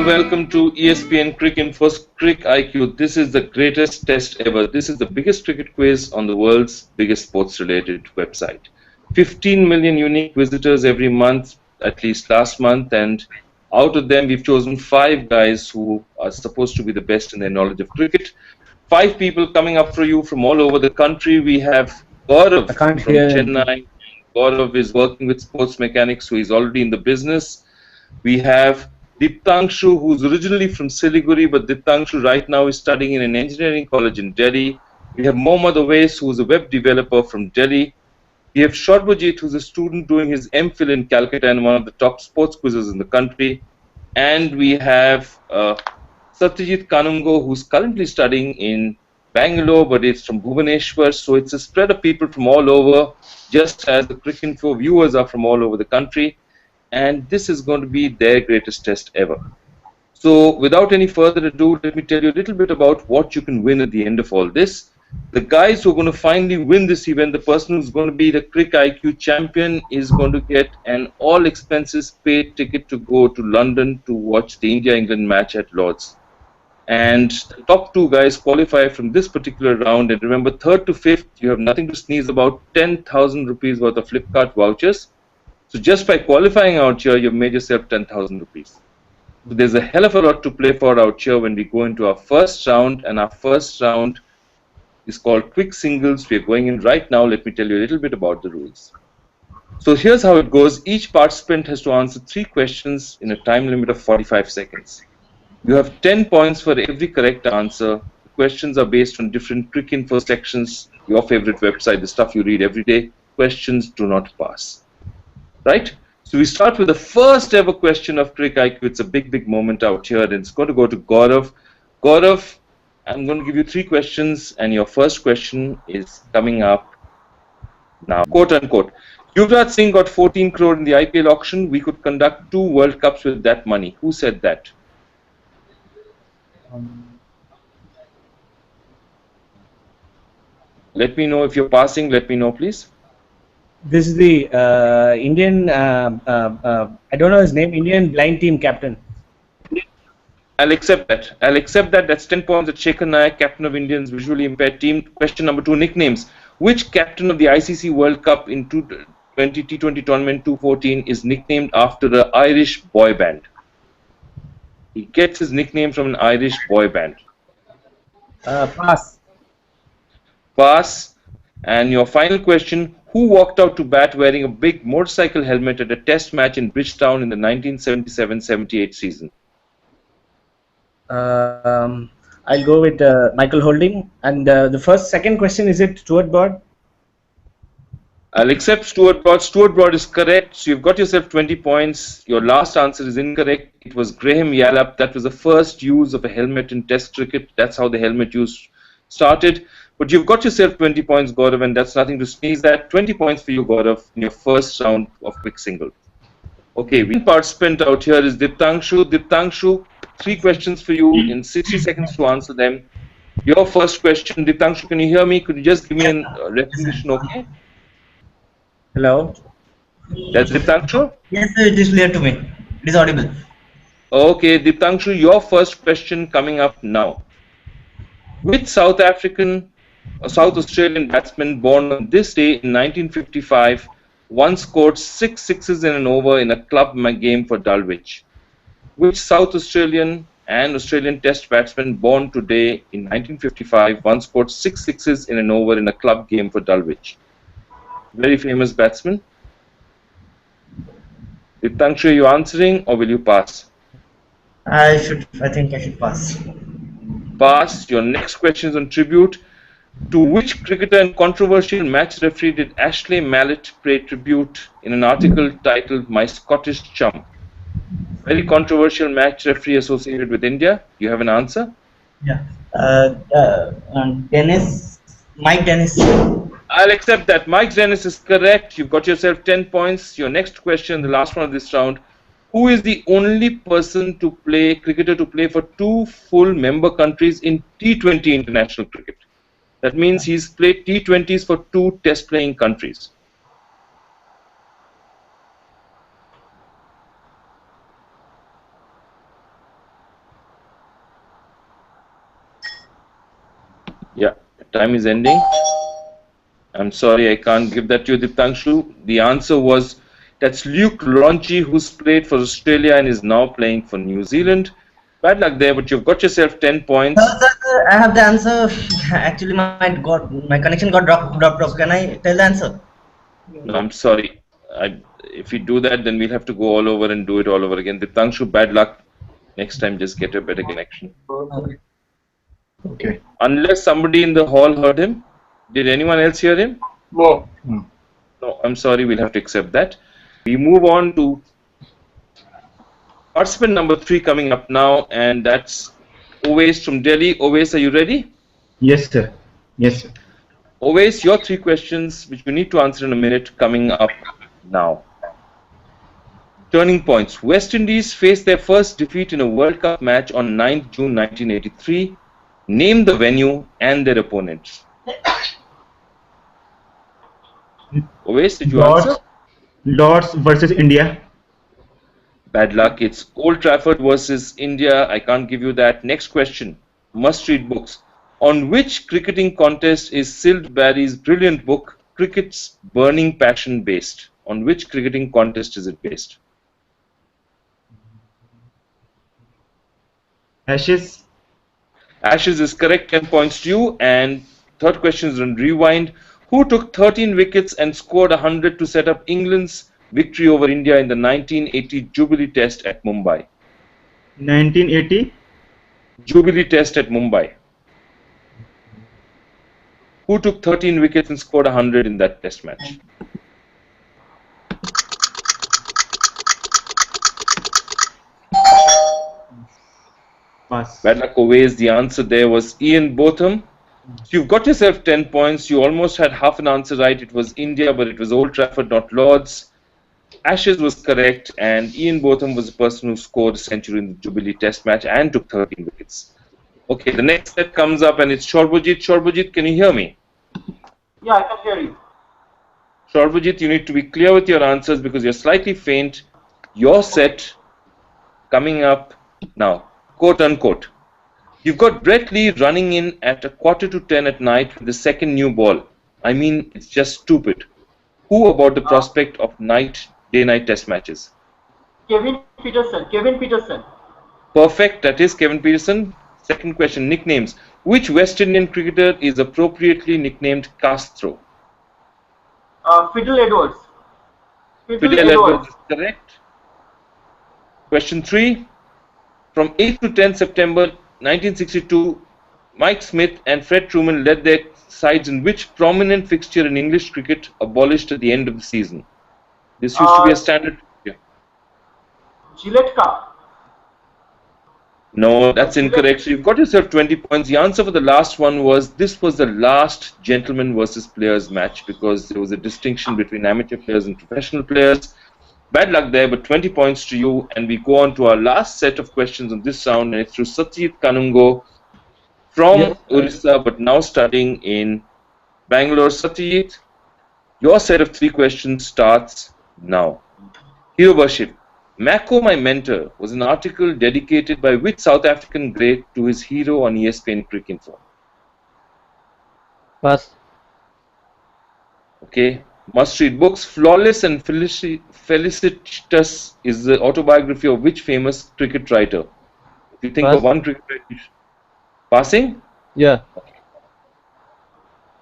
welcome to ESPNcricinfo's CricIQ. This is the greatest test ever. This is the biggest cricket quiz on the world's biggest sports-related website. 15 million unique visitors every month, at least last month, and out of them we've chosen 5 guys who are supposed to be the best in their knowledge of cricket. 5 people coming up for you from all over the country. We have Gaurav from Chennai. Gaurav is working with sports mechanics, so he's already in the business. We have Diptangshu, who's originally from Siliguri, but Diptangshu right now is studying in an engineering college in Delhi. We have Mohammad Awais, who's a web developer from Delhi. We have Shorbajit, who's a student doing his MPhil in Calcutta and one of the top sports quizzes in the country. And we have Satyajit Kanungo, who's currently studying in Bangalore, but it's from Bhubaneswar. So it's a spread of people from all over, just as the CricInfo viewers are from all over the country. And this is going to be their greatest test ever. So without any further ado, let me tell you a little bit about what you can win at the end of all this. The guys who are going to finally win this event, the person who's going to be the CricIQ champion, is going to get an all expenses paid ticket to go to London to watch the India-England match at Lord's. And the top 2 guys qualify from this particular round. And remember, 3rd to 5th, you have nothing to sneeze about, 10,000 rupees worth of Flipkart vouchers. So just by qualifying out here, you've made yourself 10,000 rupees. So there's a hell of a lot to play for out here when we go into our first round, and our first round is called Quick Singles. We're going in right now. Let me tell you a little bit about the rules. So here's how it goes. Each participant has to answer 3 questions in a time limit of 45 seconds. You have 10 points for every correct answer. The questions are based on different CricInfo sections, your favorite website, the stuff you read every day. Questions do not pass. Right? So we start with the first ever question of CricIQ. It's a big, big moment out here, and it's going to go to Gaurav. Gaurav, I'm going to give you 3 questions, and your first question is coming up now. Quote unquote. Yuvraj Singh got 14 crore in the IPL auction. We could conduct 2 World Cups with that money. Who said that? Let me know if you're passing. Let me know, please. This is the Indian, I don't know his name, Indian blind team captain. I'll accept that. I'll accept that. That's 10 points at Shekhar Nayak, captain of Indians visually impaired team. Question number 2, nicknames. Which captain of the ICC World Cup in T20 tournament 2014 is nicknamed after the Irish boy band? He gets his nickname from an Irish boy band. Pass. Pass. And your final question, who walked out to bat wearing a big motorcycle helmet at a test match in Bridgetown in the 1977-78 season? I'll go with Michael Holding. And the second question, is it Stuart Broad? I'll accept Stuart Broad. Stuart Broad is correct. So you've got yourself 20 points. Your last answer is incorrect. It was Graham Yallop. That was the first use of a helmet in Test cricket. That's how the helmet use started. But you've got yourself 20 points, Gaurav, and that's nothing to sneeze at. 20 points for you, Gaurav, in your first round of Quick Single. Okay, one participant out here is Diptangshu. Diptangshu, 3 questions for you in 60 seconds to answer them. Your first question, Diptangshu, can you hear me? Could you just give me a recognition, okay? Hello? That's Diptangshu? Yes, sir, it is clear to me. It is audible. Okay, Diptangshu, your first question coming up now. Which South Australian batsman born on this day in 1955 once scored 6 sixes in an over in a club game for Dulwich? Which South Australian and Australian Test batsman born today in 1955 once scored 6 sixes in an over in a club game for Dulwich? Very famous batsman. Diptangshu, are you answering or will you pass? I think I should pass. Pass. Your next question is on tribute. To which cricketer and controversial match referee did Ashley Mallet pay tribute in an article titled My Scottish Chum? Very controversial match referee associated with India. You have an answer? Yeah. Mike Dennis. I'll accept that. Mike Dennis is correct. You've got yourself 10 points. Your next question, the last one of this round. Who is the only cricketer to play for 2 full member countries in T20 international cricket? That means he's played T20s for 2 test playing countries. Yeah, time is ending. I'm sorry, I can't give that to you, Diptangshu. The answer was that's Luke Lonchi, who's played for Australia and is now playing for New Zealand. Bad luck there, but you've got yourself 10 points. Sir, I have the answer. Actually, my connection got dropped off. Can I tell the answer? No, I'm sorry. If we do that, then we'll have to go all over and do it all over again. Diptangshu, bad luck. Next time, just get a better connection. Okay. Unless somebody in the hall heard him. Did anyone else hear him? No. No, I'm sorry. We'll have to accept that. We move on to participant number 3 coming up now, and that's Owais from Delhi. Owais, are you ready? Yes, sir. Yes, sir. Owais, your 3 questions, which you need to answer in a minute, coming up now. Turning points. West Indies faced their first defeat in a World Cup match on 9th June 1983. Name the venue and their opponents. Owais, did you answer? Lords versus India. Bad luck. It's Old Trafford versus India. I can't give you that. Next question. Must read books. On which cricketing contest is Sild Barry's brilliant book, Cricket's Burning Passion, based? On which cricketing contest is it based? Ashes. Ashes is correct, 10 points to you. And third question is on rewind. Who took 13 wickets and scored 100 to set up England's victory over India in the 1980 Jubilee Test at Mumbai? 1980. Jubilee Test at Mumbai. Who took 13 wickets and scored 100 in that test match? Pass. Bad luck Owais. The answer there was Ian Botham. So you've got yourself 10 points. You almost had half an answer right. It was India, but it was Old Trafford, not Lords. Ashes was correct, and Ian Botham was the person who scored a century in the Jubilee Test match and took 13 wickets. Okay, the next set comes up, and it's Shorbojit. Shorbojit, can you hear me? Yeah, I can hear you. Shorbojit, you need to be clear with your answers because you're slightly faint. Your set coming up now, quote unquote. You've got Brett Lee running in at 9:45 at night with the second new ball. I mean, it's just stupid. Who about the prospect of day-night test matches? Kevin Peterson. Kevin Peterson. Perfect, that is Kevin Peterson. Second question, nicknames. Which West Indian cricketer is appropriately nicknamed Castro? Fiddle Edwards. Fiddle Edwards is correct. Question 3. From 8 to 10 September 1962, Mike Smith and Fred Truman led their sides in which prominent fixture in English cricket abolished at the end of the season? This used to be a standard. Gillette Cup. No, that's incorrect. So you've got yourself 20 points. The answer for the last one was this was the last gentleman versus players match because there was a distinction between amateur players and professional players. Bad luck there, but 20 points to you. And we go on to our last set of questions on this round, and it's through Satyajit Kanungo from Orissa, but now studying in Bangalore. Satyajit, your set of 3 questions starts now. Hero worship. Mako, my mentor, was an article dedicated by which South African great to his hero on ESPNcricinfo? Pass. Okay. Must read books. Flawless and Felicitous is the autobiography of which famous cricket writer? If you think Pass. of one cricket writer. Passing? Yeah.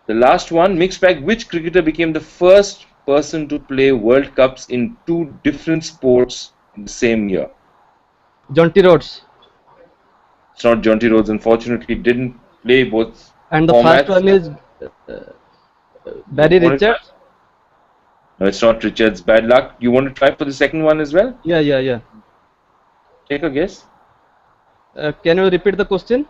The last one, mixed bag. Which cricketer became the first person to play World Cups in 2 different sports in the same year? Jonty Rhodes. It's not Jonty Rhodes, unfortunately. Didn't play both And the formats. first one is Barry Richards. No, it's not Richards. Bad luck. You want to try for the second one as well? Yeah. Take a guess. Can you repeat the question?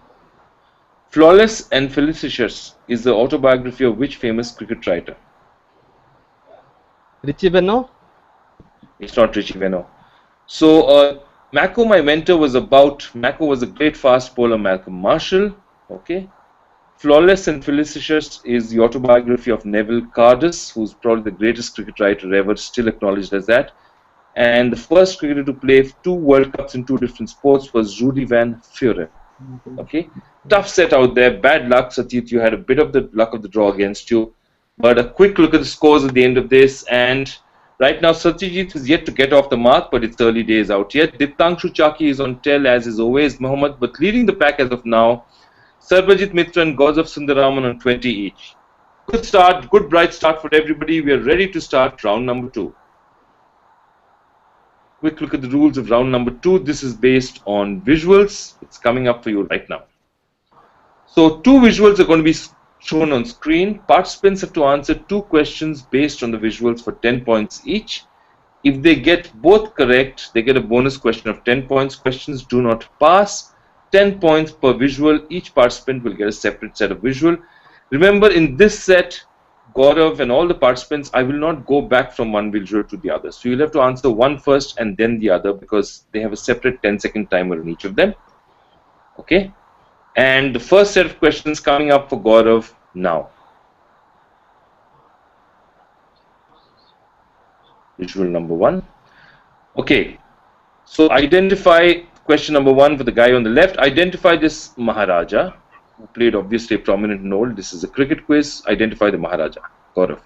Flawless and Felicitous is the autobiography of which famous cricket writer? Richie Benaud. It's not Richie Benaud. So, Mako, my mentor, was a great fast bowler, Malcolm Marshall. Okay. Flawless and Felicitous is the autobiography of Neville Cardus, who's probably the greatest cricket writer ever, still acknowledged as that. And the first cricketer to play 2 World Cups in 2 different sports was Rudy Van Vuren. Okay, tough set out there. Bad luck, Satyajit. You had a bit of the luck of the draw against you. But a quick look at the scores at the end of this, and right now Satyajit is yet to get off the mark, but it's early days out yet. Diptangshu Chaki is on tail, as is always Mohammed, but leading the pack as of now. Sarbajit Mitra and Gauzav Sundaraman on 20 each. Good start, good bright start for everybody. We are ready to start round number 2. Quick look at the rules of round number 2. This is based on visuals. It's coming up for you right now. So 2 visuals are going to be shown on screen. Participants have to answer 2 questions based on the visuals for 10 points each. If they get both correct, they get a bonus question of 10 points. Questions do not pass. 10 points per visual. Each participant will get a separate set of visual. Remember, in this set, Gaurav and all the participants, I will not go back from one visual to the other. So you'll have to answer one first and then the other, because they have a separate 10-second timer on each of them. Okay? And the first set of questions coming up for Gaurav now. Visual number 1. Okay, so identify question number 1 for the guy on the left. Identify this Maharaja, who played obviously a prominent role. This is a cricket quiz. Identify the Maharaja. Gaurav.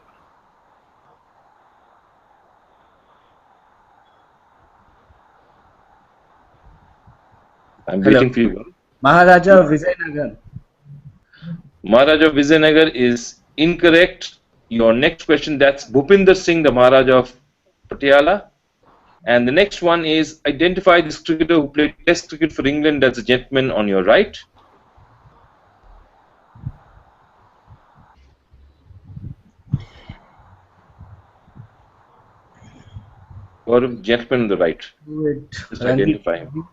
I'm waiting for you. Maharaja Vijayanagar. Maharaja of Vijayanagar is incorrect. Your next question, that's Bhupinder Singh, the Maharaja of Patiala. And the next one is identify this cricketer who played Test cricket for England as a gentleman on your right. Or gentleman on the right. Just identify him.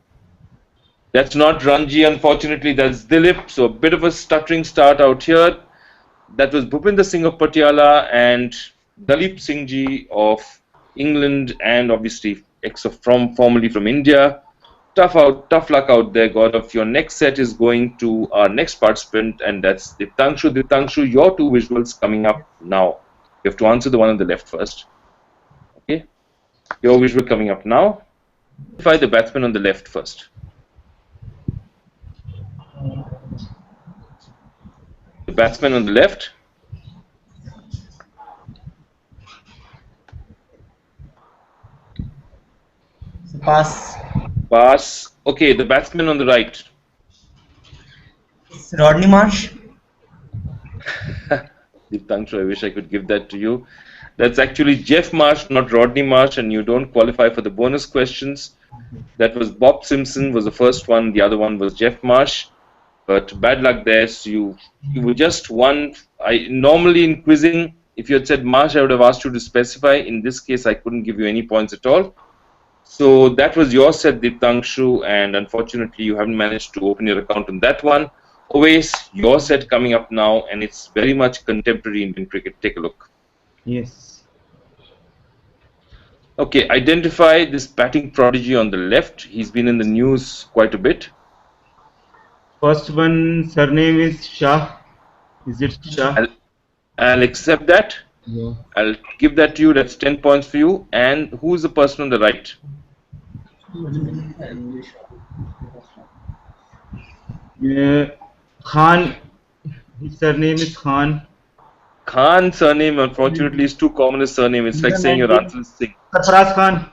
That's not Ranji, unfortunately, that's Dilip. So a bit of a stuttering start out here. That was Bhupinder Singh of Patiala and Dalip Singh Ji of England, and obviously formerly from India. Tough luck out there, Gaurav. Your next set is going to our next participant, and that's Diptangshu. Diptangshu, your 2 visuals coming up now. You have to answer the one on the left first. Okay? Your visual coming up now. Identify the batsman on the left first. The batsman on the left. Pass. Pass. Okay, the batsman on the right. It's Rodney Marsh. Diptangshu, I wish I could give that to you. That's actually Jeff Marsh, not Rodney Marsh, and you don't qualify for the bonus questions. That was Bob Simpson was the first one. The other one was Jeff Marsh. But bad luck there. So you were just one. Normally in quizzing, if you had said Marsh, I would have asked you to specify. In this case, I couldn't give you any points at all. So that was your set, Diptangshu, and unfortunately, you haven't managed to open your account on that one. Always your set coming up now, and it's very much contemporary Indian cricket. Take a look. Yes. Okay, identify this batting prodigy on the left. He's been in the news quite a bit. First one, surname is Shah. Is it Shah? I'll accept that. Yeah. I'll give that to you. That's 10 points for you. And who's the person on the right? Khan. His surname is Khan. Khan surname, unfortunately, is too common a surname. It's like saying your answer is Singh. Sarfaraz Khan.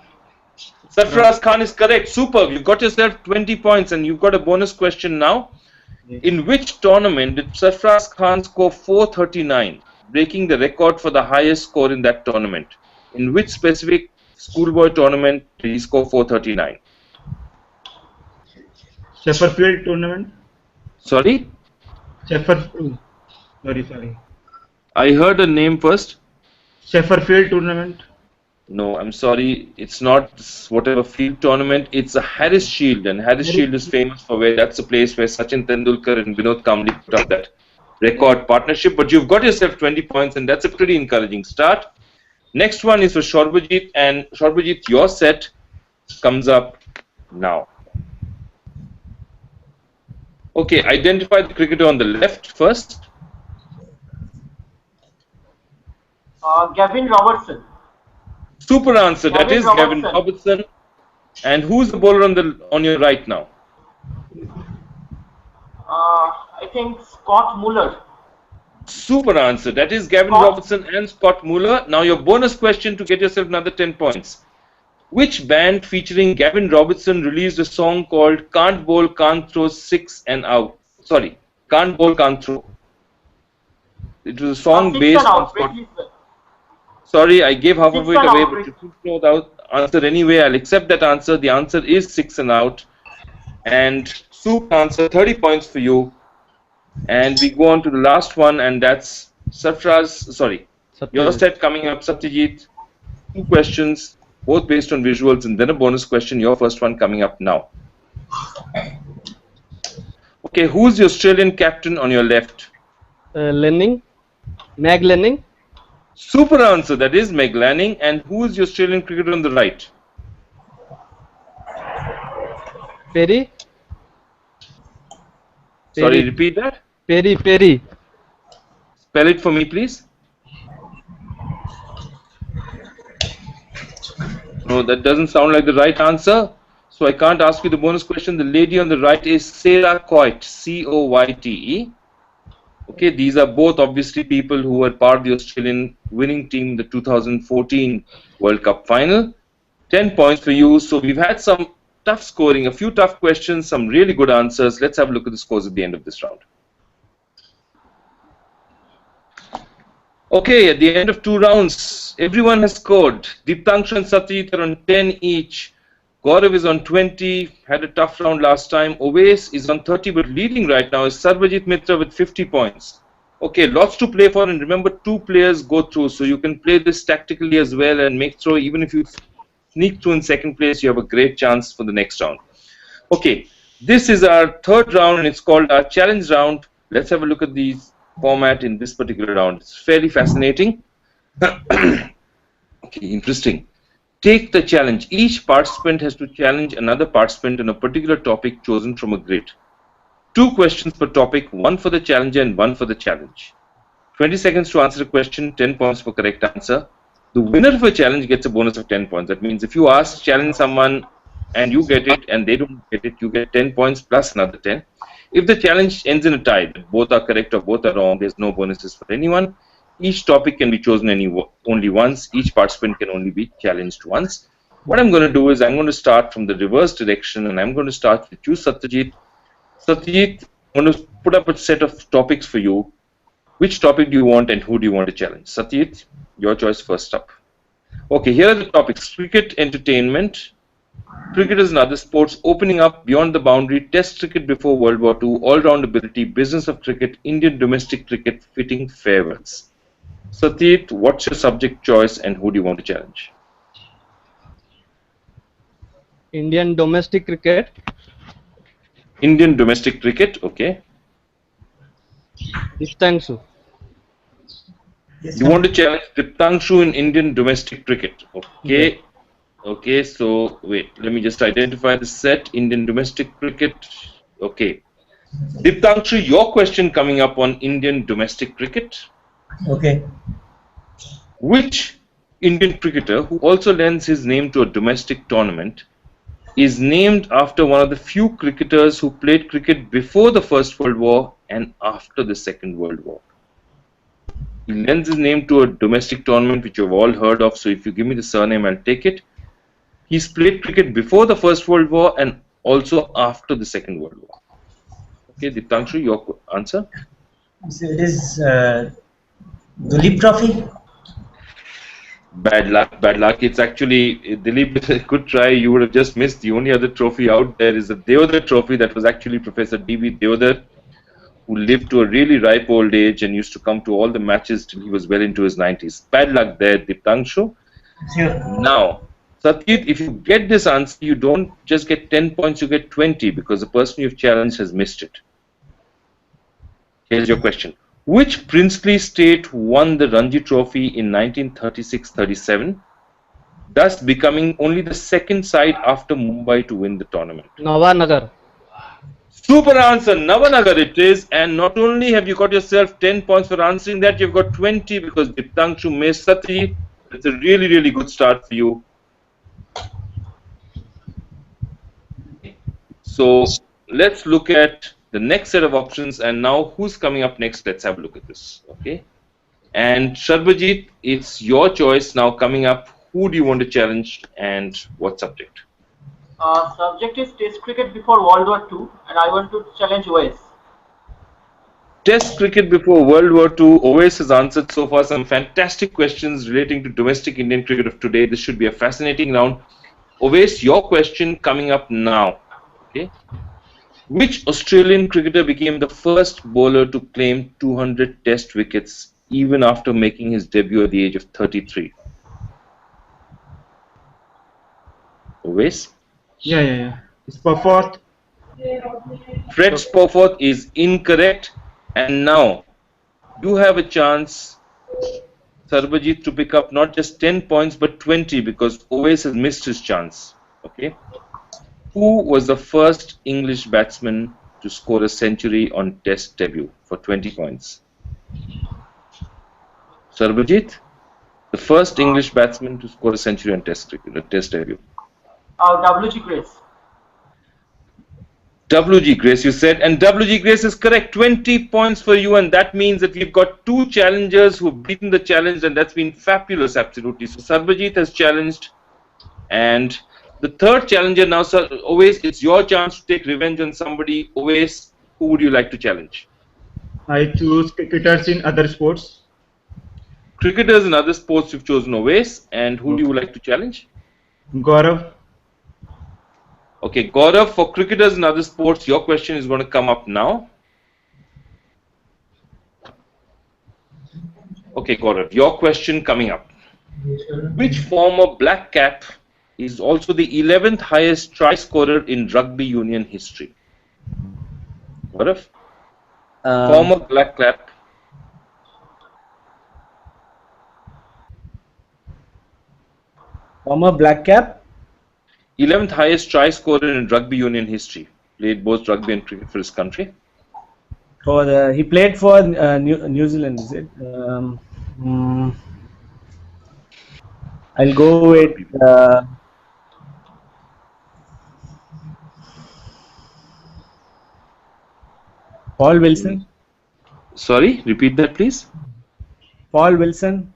Sarfaraz Khan is correct. Superb. You've got yourself 20 points, and you've got a bonus question now. In which tournament did Sarfaraz Khan score 439, breaking the record for the highest score in that tournament? In which specific schoolboy tournament did he score 439? Sheffield tournament. Sorry? Sheffield. Sorry. I heard a name first. Sheffield tournament. No, I'm sorry. It's not whatever field tournament. It's a Harris Shield, and Harris Shield is famous for where that's a place where Sachin Tendulkar and Vinod Kambli put up that record partnership. But you've got yourself 20 points, and that's a pretty encouraging start. Next one is for Shorbajit, and Shorbajit, your set comes up now. Okay, identify the cricketer on the left first. Gavin Robertson. Super answer. That Gavin is Gavin Robertson. And who's the bowler on your right now? I think Scott Muller. Super answer. That is Gavin Scott. Robertson and Scott Muller. Now your bonus question to get yourself another 10 points. Which band featuring Gavin Robertson released a song called Can't Bowl, Can't Throw 6 and Out? Sorry, Can't Bowl, Can't Throw. It was a song Six based and on out. Scott. Wait, please. Sorry, I gave half of Six it and away, out, but right? you took know the answer anyway. I'll accept that answer. The answer is 6 and out. And super answer, 30 points for you. And we go on to the last one, and that's your set coming up, Satyajit. 2 questions, both based on visuals, and then a bonus question, your first one coming up now. Okay, who's the Australian captain on your left? Lanning. Meg Lanning. Super answer, that is Meg Lanning. And who is the Australian cricketer on the right? Perry. Sorry, repeat that. Perry. Spell it for me, please. No, that doesn't sound like the right answer. So I can't ask you the bonus question. The lady on the right is Sarah Coyte, C-O-Y-T-E. Okay, these are both obviously people who were part of the Australian winning team, the 2014 World Cup final. 10 points for you. So we've had some tough scoring, a few tough questions, some really good answers. Let's have a look at the scores at the end of this round. Okay, at the end of 2 rounds, everyone has scored. Deeptangshu and Satyajit are on 10 each. Gaurav is on 20, had a tough round last time. Oves is on 30, but leading right now is Sarvajit Mitra with 50 points. Okay, lots to play for, and remember 2 players go through, so you can play this tactically as well and make throw. Even if you sneak through in second place, you have a great chance for the next round. Okay, this is our 3rd round, and it's called our challenge round. Let's have a look at the format in this particular round. It's fairly fascinating. Okay, interesting. Take the challenge. Each participant has to challenge another participant on a particular topic chosen from a grid. 2 questions per topic, 1 for the challenger and 1 for the challenge. 20 seconds to answer a question, 10 points for correct answer. The winner of a challenge gets a bonus of 10 points. That means if you challenge someone and you get it and they don't get it, you get 10 points plus another 10. If the challenge ends in a tie, both are correct or both are wrong, there's no bonuses for anyone. Each topic can be chosen only once. Each participant can only be challenged once. What I'm going to do is I'm going to start from the reverse direction, and I'm going to start with you, Satyajit. Satyajit, I'm going to put up a set of topics for you. Which topic do you want and who do you want to challenge? Satyajit, your choice first up. Okay, here are the topics. Cricket, entertainment, cricketers and other sports, opening up beyond the boundary, test cricket before World War II, all-round ability, business of cricket, Indian domestic cricket, fitting farewells. Satyajit, what's your subject choice and who do you want to challenge? Indian domestic cricket. Indian domestic cricket, okay. Deeptangshu. Yes, You want to challenge Deeptangshu in Indian domestic cricket, okay. Okay, so wait, let me just identify the set. Indian domestic cricket, okay. Deeptangshu, your question coming up on Indian domestic cricket. Okay. Which Indian cricketer who also lends his name to a domestic tournament is named after one of the few cricketers who played cricket before the First World War and after the Second World War? He lends his name to a domestic tournament which you've all heard of, so if you give me the surname, I'll take it. He's played cricket before the First World War and also after the Second World War. Okay, Deeptangshu, your answer? So it is Duleep Trophy. Bad luck. It's actually, Dilip, good try. You would have just missed. The only other trophy out there is the Deodar trophy that was actually Professor D.B. Deodar, who lived to a really ripe old age and used to come to all the matches till he was well into his 90s. Bad luck there, Deeptangshu. Sure. Now, Satyajit, if you get this answer, you don't just get 10 points, you get 20 because the person you've challenged has missed it. Here's your question. Which princely state won the Ranji Trophy in 1936-37, thus becoming only the second side after Mumbai to win the tournament? Navanagar. Super answer, Navanagar it is. And not only have you got yourself 10 points for answering that, you've got 20 because Deeptangshu missed. Satyajit, it's a really, really good start for you. So let's look at the next set of options, and now who's coming up next? Let's have a look at this. Okay. And Sharbajit, it's your choice now coming up. Who do you want to challenge and what subject? Subject is Test cricket before World War II, and I want to challenge OS. Test cricket before World War II. Oais has answered so far some fantastic questions relating to domestic Indian cricket of today. This should be a fascinating round. Oais, your question coming up now. Okay. Which Australian cricketer became the first bowler to claim 200 Test wickets even after making his debut at the age of 33? Oais? Yeah. Spafforth. Fred Spofforth is incorrect. And now you have a chance, Sarbajit, to pick up not just 10 points but 20 because Oais has missed his chance. Okay. Who was the first English batsman to score a century on Test debut for 20 points? Sarbajit, the first English batsman to score a century on Test cricket, a Test debut. WG Grace. WG Grace, you said, and WG Grace is correct. 20 points for you, and that means that we've got two challengers who've beaten the challenge, and that's been fabulous, absolutely. So Sarbajit has challenged, and the third challenger now, sir, Oais, it's your chance to take revenge on somebody. Oais, who would you like to challenge? I choose cricketers in other sports. Cricketers in other sports, you've chosen Oais, and who do you like to challenge? Gaurav. Okay, Gaurav, for cricketers and other sports, your question is going to come up now. Okay, Gaurav, your question coming up. Which former black cap is also the 11th highest try scorer in rugby union history? Gaurav? Former black cap. Former black cap. 11th highest try scorer in rugby union history. Played both rugby and cricket for his country. He played for New Zealand, is it? I'll go with Paul Wilson. Sorry, repeat that please. Paul Wilson.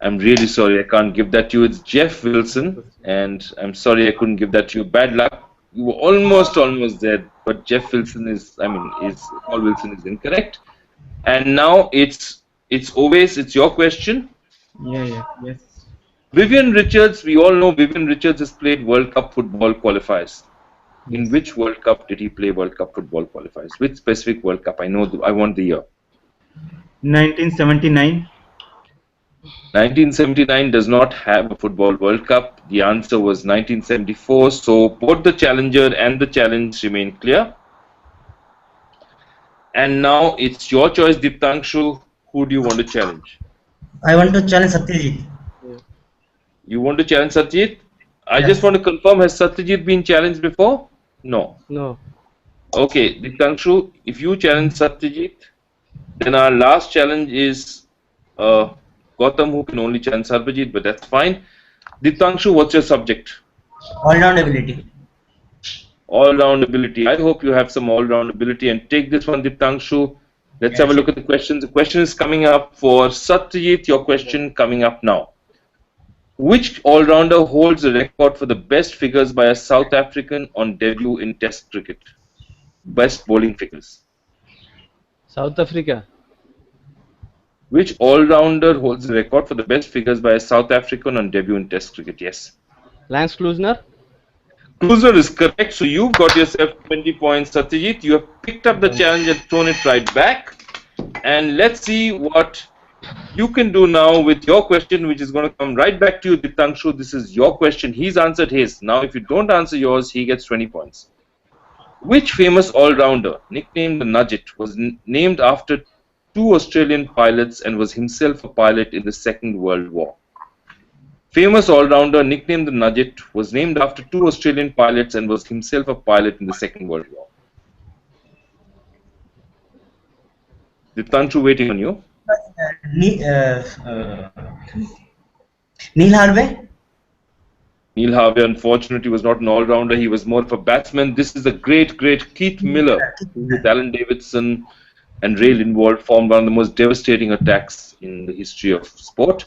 I'm really sorry, I can't give that to you. It's Jeff Wilson, and I'm sorry I couldn't give that to you. Bad luck. You were almost there, but Jeff Wilson Paul Wilson is incorrect. And now it's Oais, it's your question. Yes. Vivian Richards, we all know Vivian Richards has played World Cup football qualifiers. In which World Cup did he play World Cup football qualifiers? Which specific World Cup? I want the year. 1979. 1979 does not have a football World Cup. The answer was 1974. So both the challenger and the challenge remain clear. And now it's your choice, Diptangshu. Who do you want to challenge? I want to challenge Satyajit. You want to challenge Satyajit? I just want to confirm, has Satyajit been challenged before? No. No. Okay, Diptangshu, if you challenge Satyajit, then our last challenge is Gautam, who can only challenge Sarbajit, but that's fine. Diptangshu, what's your subject? All-round ability. All-round ability. I hope you have some all-round ability, and take this one, Diptangshu. Let's have a look at the question. The question is coming up for Satyajit. Your question coming up now. Which all-rounder holds the record for the best figures by a South African on debut in Test cricket? Best bowling figures. South Africa. Which all-rounder holds the record for the best figures by a South African on debut in Test cricket? Yes. Lance Klusener. Klusener is correct. So you've got yourself 20 points, Satyajit. You have picked up the challenge and thrown it right back. And let's see what you can do now with your question, which is going to come right back to you, Diptangshu. This is your question. He's answered his. Now, if you don't answer yours, he gets 20 points. Which famous all-rounder, nicknamed the Nugget, was named after two Australian pilots and was himself a pilot in the Second World War? Famous all-rounder, nicknamed the Nugget, was named after two Australian pilots and was himself a pilot in the Second World War. Diptangshu, waiting on you. Neil Harvey? Neil Harvey, unfortunately, was not an all-rounder. He was more of a batsman. This is the great Keith Miller, who with Alan Davidson and Ray Lindwall formed one of the most devastating attacks in the history of sport.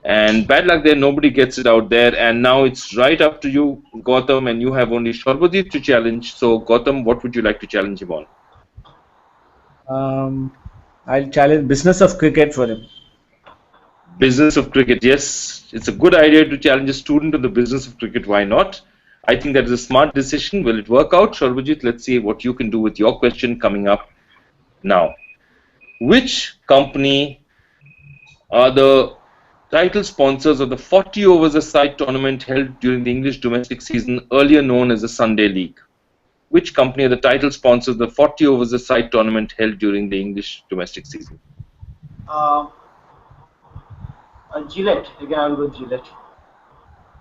And bad luck there, nobody gets it out there. And now it's right up to you, Gautam, and you have only Sharbajit to challenge. So, Gautam, what would you like to challenge him on? I'll challenge business of cricket for him. Business of cricket, yes. It's a good idea to challenge a student on the business of cricket. Why not? I think that is a smart decision. Will it work out? Sharbajit, let's see what you can do with your question coming up now. Which company are the title sponsors of the 40 overs a side tournament held during the English domestic season, earlier known as the Sunday League? Which company are the title sponsors of the 40 overs a side tournament held during the English domestic season? Gillette. Again, I'll go Gillette.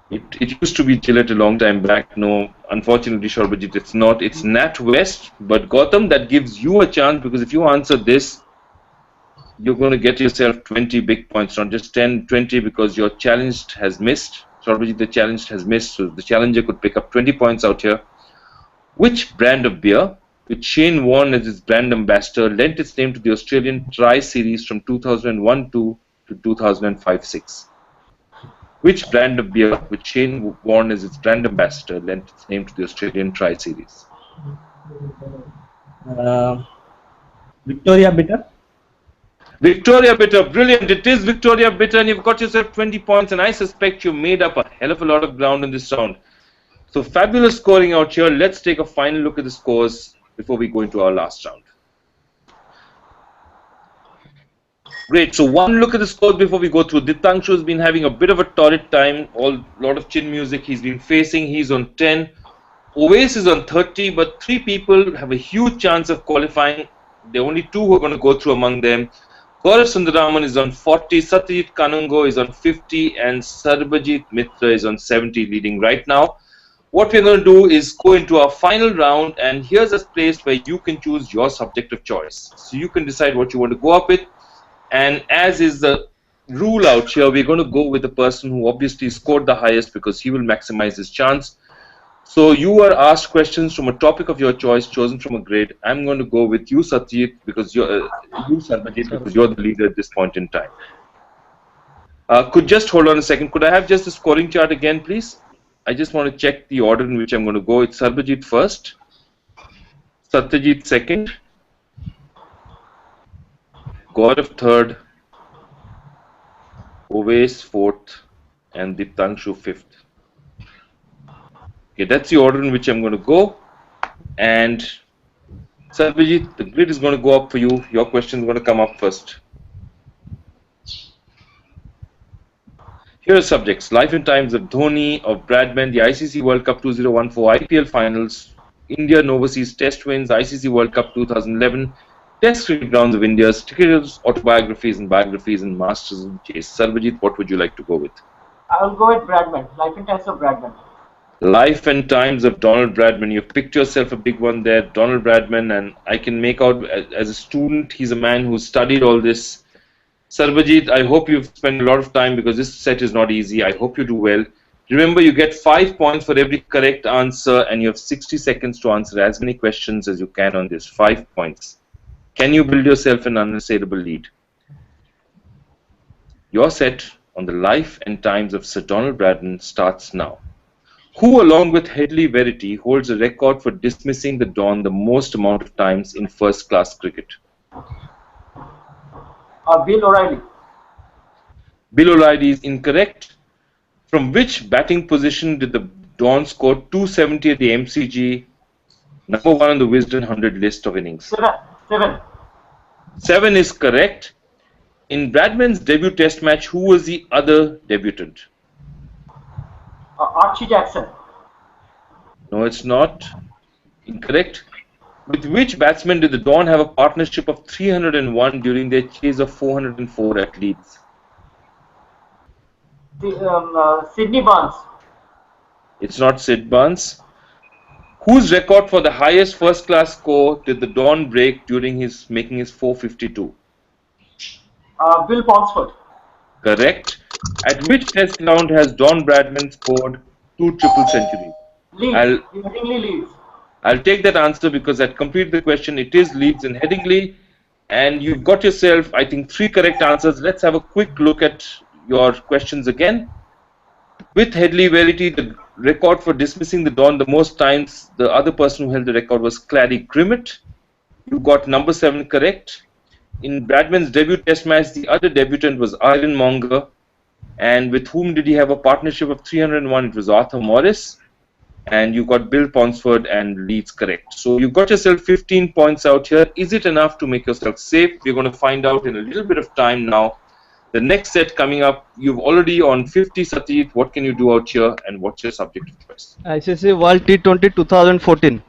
It used to be Gillette a long time back. No, unfortunately, Sharbajit, it's not. It's NatWest. But Gautam, that gives you a chance, because if you answer this, you're going to get yourself 20 big points, not just 10, 20, because your challenged has missed. Sharbajit, the challenged has missed, so the challenger could pick up 20 points out here. Which brand of beer, with Shane Warne as its brand ambassador, lent its name to the Australian Tri-Series from 2001-2 to 2005-6? Which brand of beer, with Shane Warne as its brand ambassador, lent its name to the Australian Tri-Series? Victoria Bitter. Victoria Bitter, brilliant. It is Victoria Bitter, and you've got yourself 20 points, and I suspect you made up a hell of a lot of ground in this round. So fabulous scoring out here. Let's take a final look at the scores before we go into our last round. Great. So one look at the scores before we go through. Diptangshu has been having a bit of a torrid time. A lot of chin music he's been facing. He's on 10. Oves is on 30, but 3 people have a huge chance of qualifying. There are only 2 who are going to go through among them. Gaurav Sundaraman is on 40, Satyajit Kanungo is on 50, and Sarbajit Mitra is on 70, leading right now. What we're going to do is go into our final round, and here's a place where you can choose your subject of choice. So you can decide what you want to go up with, and as is the rule out here, we're going to go with the person who obviously scored the highest, because he will maximize his chance. So you are asked questions from a topic of your choice, chosen from a grade. I'm going to go with you, Satyajit, because Sarbajit, because you're the leader at this point in time. Could just hold on a second. Could I have just the scoring chart again, please? I just want to check the order in which I'm going to go. It's Sarbajit first, Satyajit second, Gaurav third, Oves fourth, and Diptangshu fifth. Okay, that's the order in which I'm going to go. And Sarbajit, the grid is going to go up for you. Your question is going to come up first. Here are subjects: Life and Times of Dhoni, of Bradman, the ICC World Cup 2014, IPL Finals, India and Overseas Test Wins, ICC World Cup 2011, Test Cricket Grounds of India, cricketers' autobiographies and biographies, and Masters of the Chase. Sarbajit, what would you like to go with? I'll go with Bradman. Life and Times of Bradman. Life and Times of Donald Bradman. You've picked yourself a big one there, Donald Bradman, and I can make out as a student, he's a man who studied all this. Sarbajit, I hope you've spent a lot of time, because this set is not easy. I hope you do well. Remember, you get 5 points for every correct answer, and you have 60 seconds to answer as many questions as you can on this. 5 points. Can you build yourself an unassailable lead? Your set on the Life and Times of Sir Donald Bradman starts now. Who, along with Headley Verity, holds a record for dismissing the Don the most amount of times in first-class cricket? Bill O'Reilly. Bill O'Reilly is incorrect. From which batting position did the Don score 270 at the MCG, number 1 on the Wisden 100 list of innings? 7. 7 is correct. In Bradman's debut test match, who was the other debutant? Archie Jackson. No, it's not. Incorrect. With which batsman did the Don have a partnership of 301 during their chase of 404 at Leeds? Sydney Barnes. It's not Sid Barnes. Whose record for the highest first-class score did the Don break during his making his 452? Bill Ponsford. Correct. At which test ground has Don Bradman scored 2 triple centuries? Leeds. Headingley Leeds. I'll take that answer because that completed the question. It is Leeds and Headingley. And you've got yourself, I think, 3 correct answers. Let's have a quick look at your questions again. With Headley Verity, the record for dismissing the Don the most times, the other person who held the record was Clary Grimmett. You got number 7 correct. In Bradman's debut test match, the other debutant was Ironmonger. And with whom did he have a partnership of 301? It was Arthur Morris. And you got Bill Ponsford and Leeds correct. So you've got yourself 15 points out here. Is it enough to make yourself safe? We're going to find out in a little bit of time now. The next set coming up, you've already on 50, Satyajit. What can you do out here and what's your subject of choice? ICC World T20 2014.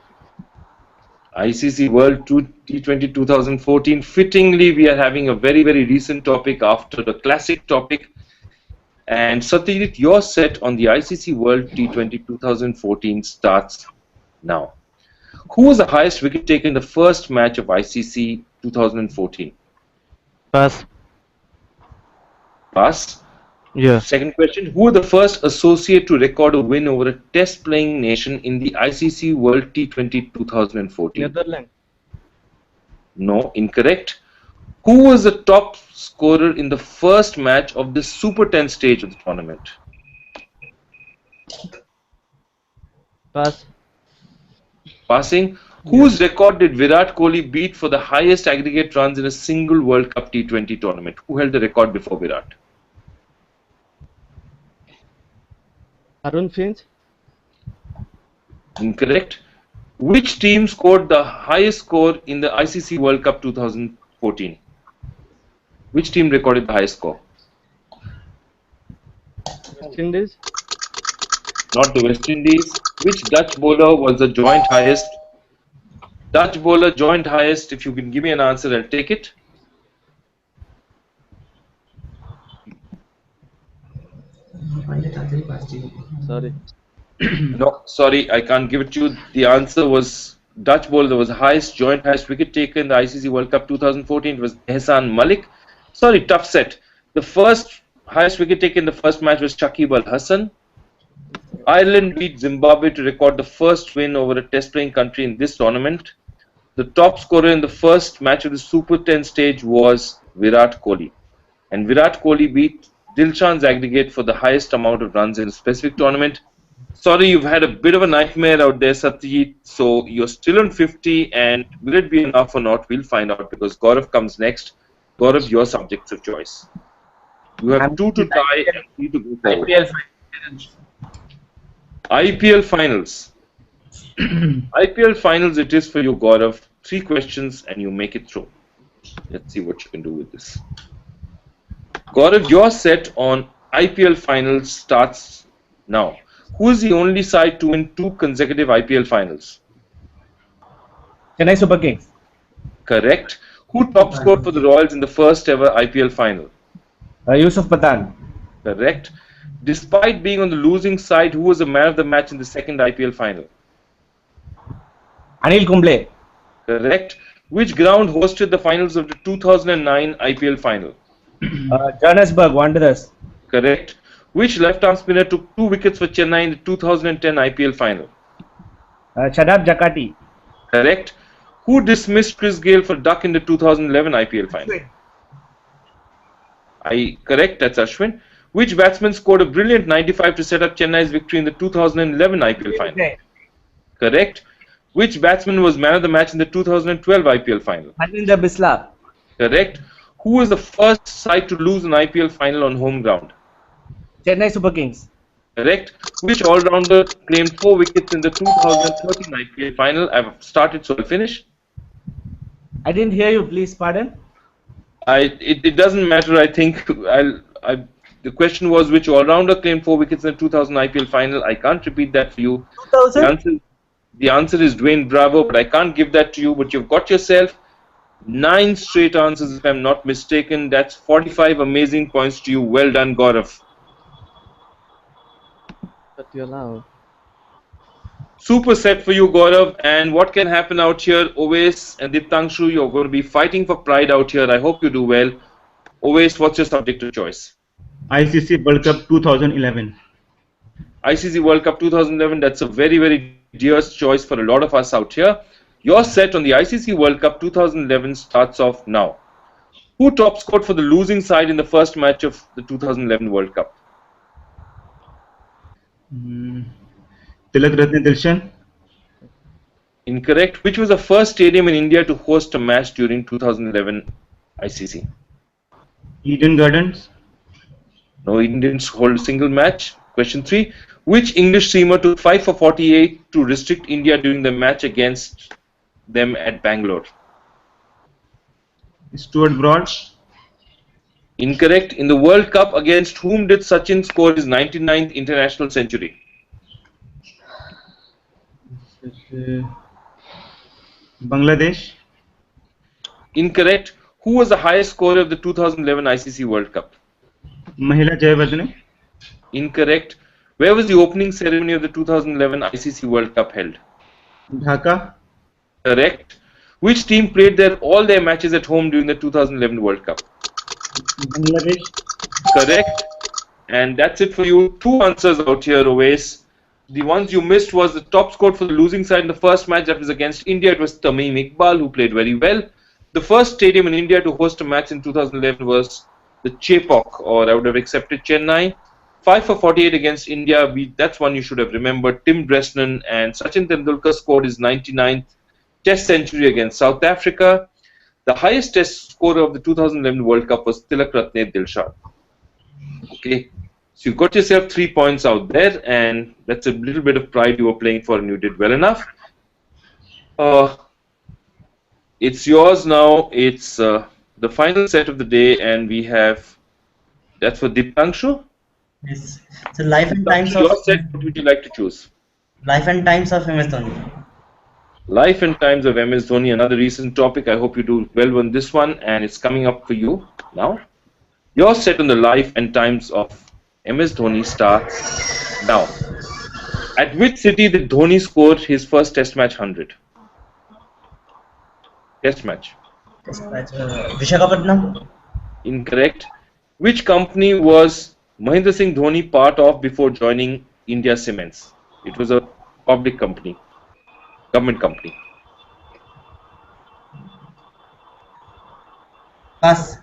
ICC World T20 2014. Fittingly, we are having a very, very recent topic after the classic topic. And Satyajit, your set on the ICC World T20 2014 starts now. Who was the highest wicket taker in the first match of ICC 2014? Pass. Pass. Yeah. Second question, who were the first associate to record a win over a test playing nation in the ICC World T20 2014? Netherlands. No, incorrect. Who was the top scorer in the first match of the Super 10 stage of the tournament? Pass. Passing. Whose record did Virat Kohli beat for the highest aggregate runs in a single World Cup T20 tournament? Who held the record before Virat? Arun Finch. Incorrect. Which team scored the highest score in the ICC World Cup 2014? Which team recorded the highest score? West Indies. Not the West Indies. Which Dutch bowler was the joint highest? Dutch bowler joint highest. If you can give me an answer, I'll take it. Sorry. No, sorry, I can't give it to you. The answer was Dutch bowler. There was the highest joint highest wicket taker in the ICC World Cup 2014. It was Ehsan Malik. Sorry, tough set. The first highest wicket taker in the first match was Shakib Al Hasan. Ireland beat Zimbabwe to record the first win over a test playing country in this tournament. The top scorer in the first match of the Super 10 stage was Virat Kohli. And Virat Kohli beat Dilshan's aggregate for the highest amount of runs in a specific tournament. Sorry, you've had a bit of a nightmare out there, Satyajit. So you're still on 50, and will it be enough or not? We'll find out because Gaurav comes next. Gaurav, your subjects of choice. You have 2 to tie and 3 to go forward. IPL finals. IPL finals it is for you, Gaurav. 3 questions and you make it through. Let's see what you can do with this. Gaurav, your set on IPL finals starts now. Who is the only side to win 2 consecutive IPL finals? Chennai Super Kings. Correct. Who top scored for the Royals in the first ever IPL final? Yusuf Pathan. Correct. Despite being on the losing side, who was the man of the match in the second IPL final? Anil Kumble. Correct. Which ground hosted the finals of the 2009 IPL final? Johannesburg Wanderers. Correct. Which left-arm spinner took 2 wickets for Chennai in the 2010 IPL final? Shadab Jakati. Correct. Who dismissed Chris Gayle for duck in the 2011 IPL final? Correct, that's Ashwin. Which batsman scored a brilliant 95 to set up Chennai's victory in the 2011 IPL final? Correct. Which batsman was man of the match in the 2012 IPL final? Harvinder Bisla. Correct. Who was the first side to lose an IPL final on home ground? Chennai Super Kings. Correct. Which all-rounder claimed 4 wickets in the 2013 IPL final? I've started, so I'll finish. I didn't hear you, please pardon. It doesn't matter, I think. The question was which all-rounder claimed 4 wickets in the 2000 IPL final. I can't repeat that for you. 2000? The answer is Dwayne Bravo, but I can't give that to you. But you've got yourself 9 straight answers, if I'm not mistaken. That's 45 amazing points to you. Well done, Gaurav. That you allow. Super set for you, Gaurav. And what can happen out here, Oves and Diptangshu, you're going to be fighting for pride out here. I hope you do well. Oves, what's your subject of choice? ICC World Cup 2011. ICC World Cup 2011. That's a very, very dear choice for a lot of us out here. Your set on the ICC World Cup 2011 starts off now. Who top scored for the losing side in the first match of the 2011 World Cup? Tilak Ratne Dilshan. Incorrect. Which was the first stadium in India to host a match during 2011 ICC? Eden Gardens. No, Eden didn't hold a single match. Question 3. Which English seamer took 5 for 48 to restrict India during the match against them at Bangalore? Stuart Broad. Incorrect. In the World Cup, against whom did Sachin score his 99th international century? Bangladesh. Incorrect. Who was the highest scorer of the 2011 ICC World Cup? Mahila Jayavardene. Incorrect. Where was the opening ceremony of the 2011 ICC World Cup held? Dhaka. Correct. Which team played all their matches at home during the 2011 World Cup? Bangladesh. Correct. And that's it for you. 2 answers out here, Owais. The ones you missed was the top scored for the losing side in the first match, that was against India. It was Tamim Iqbal, who played very well. The first stadium in India to host a match in 2011 was the Chepauk, or I would have accepted Chennai. 5 for 48 against India. That's one you should have remembered. Tim Bresnan and Sachin Tendulkar scored his 99th Test century against South Africa. The highest Test scorer of the 2011 World Cup was Tilak Ratne Dilshan. Okay, so you got yourself 3 points out there, and that's a little bit of pride you were playing for, and you did well enough. It's yours now. It's the final set of the day, and we have that's for Deepanshu. Yes. So life and times Your of set. What would you like to choose? life and times of MS Dhoni. Life and times of MS Dhoni, another recent topic. I hope you do well on this one, and it's coming up for you now. Your set on the life and times of MS Dhoni starts now. At which city did Dhoni score his first Test match 100? Test match. Visakhapatnam. Incorrect. Which company was Mahendra Singh Dhoni part of before joining India Cements? It was a public company, government company. Pass.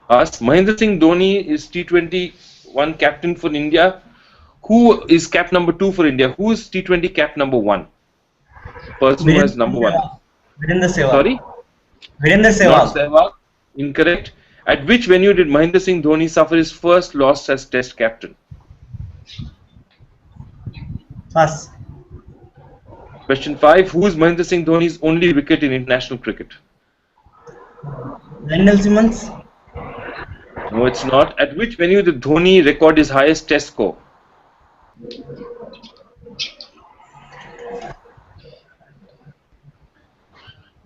Mahendra Singh Dhoni is T21 captain for India. Who is cap number 2 for India? Who is T20 cap number 1? Person who has number 1. Virendra Sehwag. Sorry? Virendra Not Sehwag. Sehwag. Incorrect. At which venue did Mahendra Singh Dhoni suffer his first loss as Test captain? Pass. Question 5. Who is Mahendra Singh Dhoni's only wicket in international cricket? Lendl Simmons. No, it's not. At which venue did Dhoni record his highest Test score?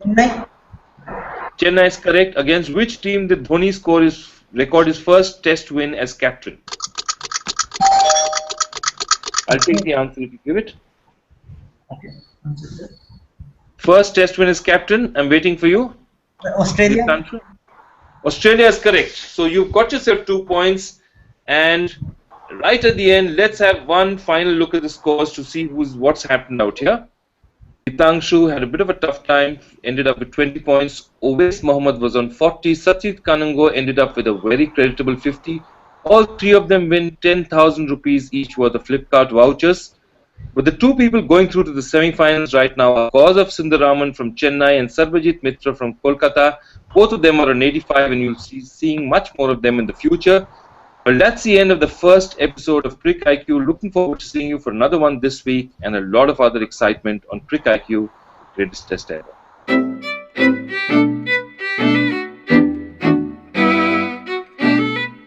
Chennai. Chennai is correct. Against which team did Dhoni record his first Test win as captain? I'll take the answer if you give it. Okay. First Test win as captain. I'm waiting for you. Australia. Australia is correct. So you've got yourself 2 points, and right at the end, let's have one final look at the scores to see what's happened out here. Deepanshu had a bit of a tough time, ended up with 20 points. Owais Mohammed was on 40. Sachit Kanungo ended up with a very creditable 50. All 3 of them win 10,000 rupees each worth of Flipkart vouchers. But the 2 people going through to the semi-finals right now are Kausav Sundaraman from Chennai and Sarbajit Mitra from Kolkata. Both of them are on 85, and you'll see seeing much more of them in the future. Well, that's the end of the first episode of CricIQ. Looking forward to seeing you for another one this week, and a lot of other excitement on CricIQ, greatest test ever.